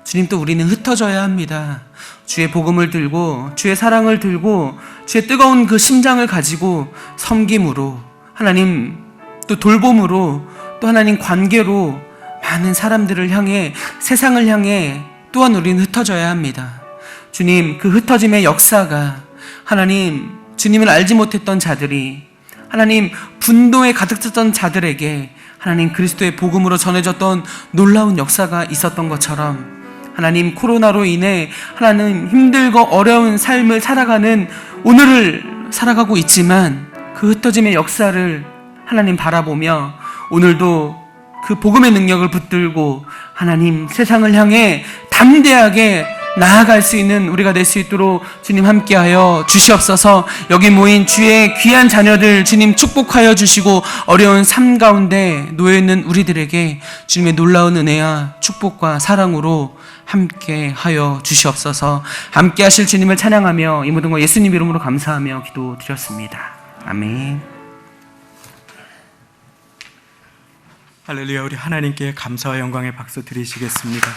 주님, 또 우리는 흩어져야 합니다. 주의 복음을 들고 주의 사랑을 들고 주의 뜨거운 그 심장을 가지고 섬김으로, 하나님 또 돌봄으로, 또 하나님 관계로 많은 사람들을 향해, 세상을 향해 또한 우리는 흩어져야 합니다. 주님, 그 흩어짐의 역사가 하나님, 주님을 알지 못했던 자들이, 하나님 분노에 가득 찼던 자들에게 하나님 그리스도의 복음으로 전해졌던 놀라운 역사가 있었던 것처럼, 하나님 코로나로 인해 하나님 힘들고 어려운 삶을 살아가는 오늘을 살아가고 있지만 그 흩어짐의 역사를 하나님 바라보며 오늘도 그 복음의 능력을 붙들고 하나님 세상을 향해 담대하게 나아갈 수 있는 우리가 될 수 있도록 주님 함께하여 주시옵소서. 여기 모인 주의 귀한 자녀들 주님 축복하여 주시고, 어려운 삶 가운데 놓여있는 우리들에게 주님의 놀라운 은혜와 축복과 사랑으로 함께하여 주시옵소서. 함께하실 주님을 찬양하며 이 모든 거 예수님 이름으로 감사하며 기도드렸습니다. 아멘. 할렐루야. 우리 하나님께 감사와 영광의 박수 드리시겠습니다.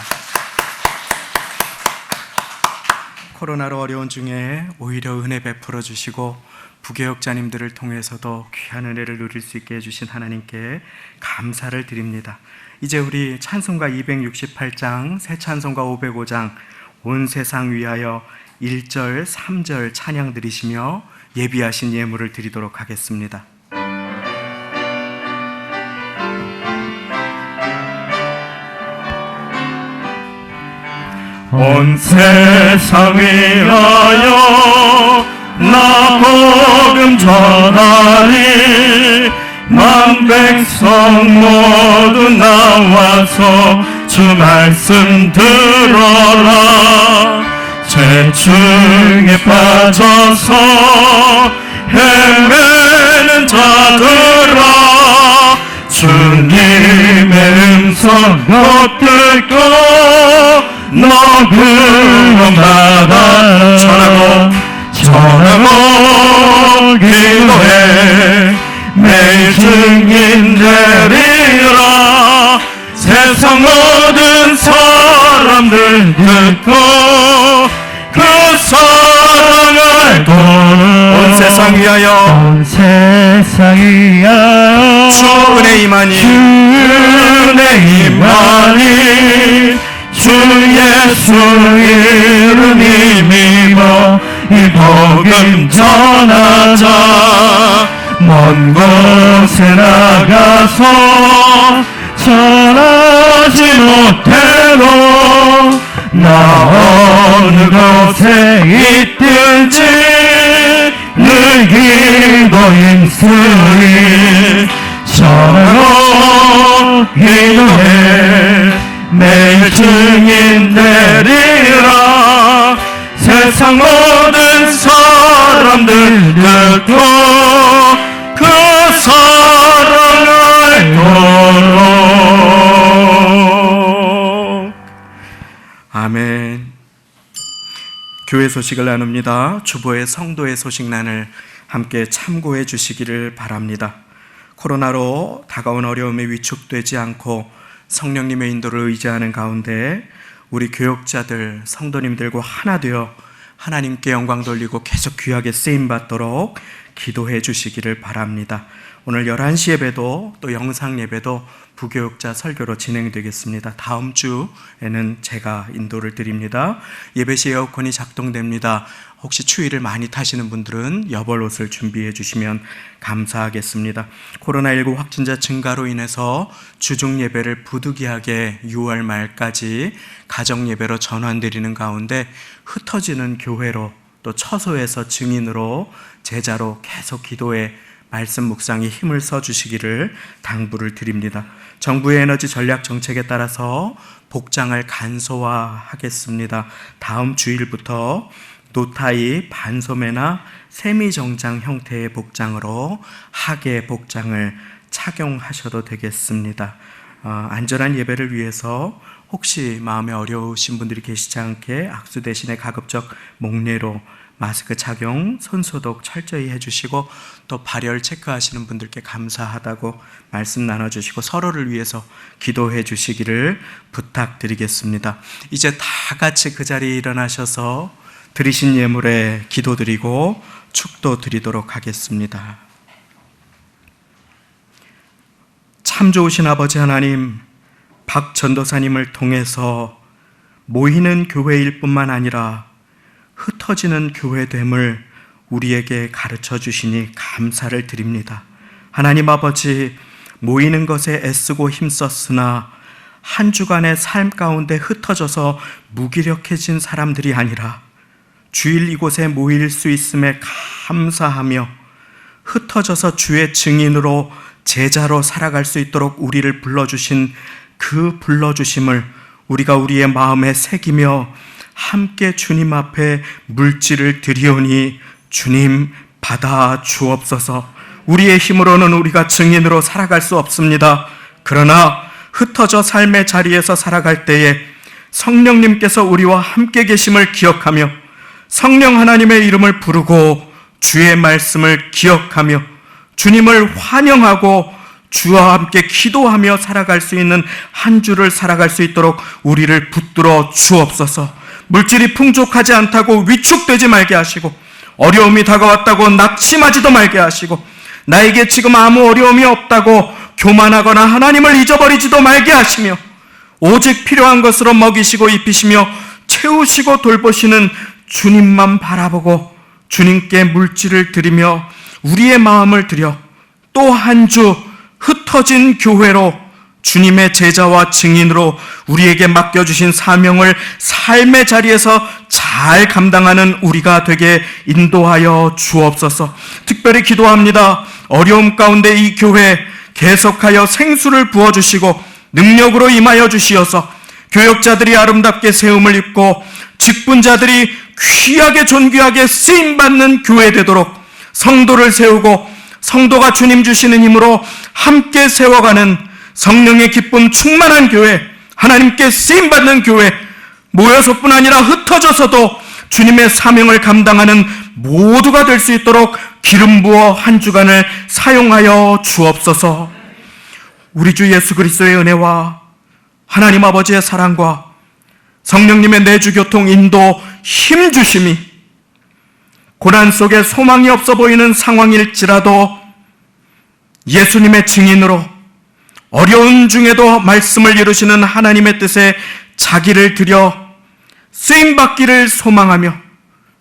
코로나로 어려운 중에 오히려 은혜 베풀어 주시고 부교역자님들을 통해서도 귀한 은혜를 누릴 수 있게 해주신 하나님께 감사를 드립니다. 이제 우리 찬송가 268장, 새 찬송가 505장 온 세상 위하여 1절, 3절 찬양 드리시며 예비하신 예물을 드리도록 하겠습니다. 온 세상 위하여 나 복음 전하리. 만 백성 모두 나와서 주 말씀 들어라. 재충에 빠져서 헤매는 자들아, 주님의 음성 못 듣고 너그러마다 전하고 기도해 매일 증인 되리라. 세상 모든 사람들 듣고 그 사랑을 온 세상 위하여 온 세상 위하여 주 은혜 임하니 은혜 임하니 주 예수 이름 힘입어 이 복음 전하자 먼 곳에 나가서 전하지 못해도 나 어느 곳에 있든지 늘 기도임쓰니 전하고 기도해 내 증인 되리라 세상 모든 사람들 듣고 그 사랑을 도록. 아멘. 교회 소식을 나눕니다. 주보의 성도의 소식란을 함께 참고해 주시기를 바랍니다. 코로나로 다가온 어려움에 위축되지 않고 성령님의 인도를 의지하는 가운데 우리 교역자들, 성도님들과 하나 되어 하나님께 영광 돌리고 계속 귀하게 쓰임받도록 기도해 주시기를 바랍니다. 오늘 11시 예배도 또 영상 예배도 부교육자 설교로 진행되겠습니다. 다음 주에는 제가 인도를 드립니다. 예배 시 에어컨이 작동됩니다. 혹시 추위를 많이 타시는 분들은 여벌옷을 준비해 주시면 감사하겠습니다. 코로나19 확진자 증가로 인해서 주중 예배를 부득이하게 6월 말까지 가정 예배로 전환드리는 가운데 흩어지는 교회로 또 처소에서 증인으로 제자로 계속 기도에 말씀 묵상에 힘을 써주시기를 당부를 드립니다. 정부의 에너지 전략 정책에 따라서 복장을 간소화하겠습니다. 다음 주일부터 노타이, 반소매나 세미정장 형태의 복장으로 하계 복장을 착용하셔도 되겠습니다. 안전한 예배를 위해서 혹시 마음에 어려우신 분들이 계시지 않게 악수 대신에 가급적 목례로 마스크 착용, 손소독 철저히 해주시고 또 발열 체크하시는 분들께 감사하다고 말씀 나눠주시고 서로를 위해서 기도해 주시기를 부탁드리겠습니다. 이제 다 같이 그 자리에 일어나셔서 드리신 예물에 기도드리고 축도 드리도록 하겠습니다. 참 좋으신 아버지 하나님, 박 전도사님을 통해서 모이는 교회일 뿐만 아니라 흩어지는 교회됨을 우리에게 가르쳐 주시니 감사를 드립니다. 하나님 아버지, 모이는 것에 애쓰고 힘썼으나 한 주간의 삶 가운데 흩어져서 무기력해진 사람들이 아니라 주일 이곳에 모일 수 있음에 감사하며 흩어져서 주의 증인으로 제자로 살아갈 수 있도록 우리를 불러주신 그 불러주심을 우리가 우리의 마음에 새기며 함께 주님 앞에 물질을 드리오니 주님 받아 주옵소서. 우리의 힘으로는 우리가 증인으로 살아갈 수 없습니다. 그러나 흩어져 삶의 자리에서 살아갈 때에 성령님께서 우리와 함께 계심을 기억하며 성령 하나님의 이름을 부르고 주의 말씀을 기억하며 주님을 환영하고 주와 함께 기도하며 살아갈 수 있는 한 주를 살아갈 수 있도록 우리를 붙들어 주옵소서. 물질이 풍족하지 않다고 위축되지 말게 하시고 어려움이 다가왔다고 낙심하지도 말게 하시고 나에게 지금 아무 어려움이 없다고 교만하거나 하나님을 잊어버리지도 말게 하시며 오직 필요한 것으로 먹이시고 입히시며 채우시고 돌보시는 주님만 바라보고 주님께 물질을 드리며 우리의 마음을 드려 또 한 주 흩어진 교회로 주님의 제자와 증인으로 우리에게 맡겨주신 사명을 삶의 자리에서 잘 감당하는 우리가 되게 인도하여 주옵소서. 특별히 기도합니다. 어려움 가운데 이 교회 계속하여 생수를 부어주시고 능력으로 임하여 주시어서 교역자들이 아름답게 세움을 입고 직분자들이 귀하게 존귀하게 쓰임받는 교회 되도록 성도를 세우고 성도가 주님 주시는 힘으로 함께 세워가는 성령의 기쁨 충만한 교회, 하나님께 쓰임받는 교회, 모여서뿐 아니라 흩어져서도 주님의 사명을 감당하는 모두가 될 수 있도록 기름 부어 한 주간을 사용하여 주옵소서. 우리 주 예수 그리스도의 은혜와 하나님 아버지의 사랑과 성령님의 내주 교통 인도 힘 주심이 고난 속에 소망이 없어 보이는 상황일지라도 예수님의 증인으로 어려운 중에도 말씀을 이루시는 하나님의 뜻에 자기를 들여 쓰임받기를 소망하며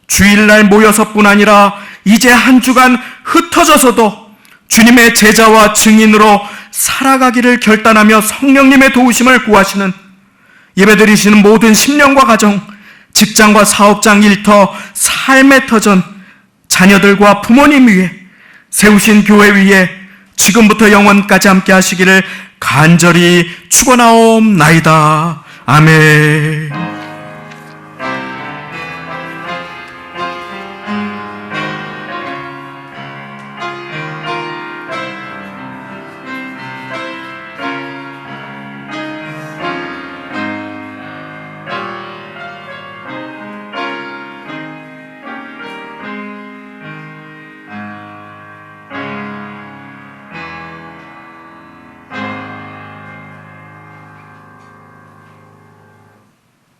주일날 모여서뿐 아니라 이제 한 주간 흩어져서도 주님의 제자와 증인으로 살아가기를 결단하며 성령님의 도우심을 구하시는 예배드리시는 모든 심령과 가정, 직장과 사업장 일터, 삶의 터전, 자녀들과 부모님 위에 세우신 교회 위에 지금부터 영원까지 함께 하시기를 간절히 축원하옵나이다. 아멘.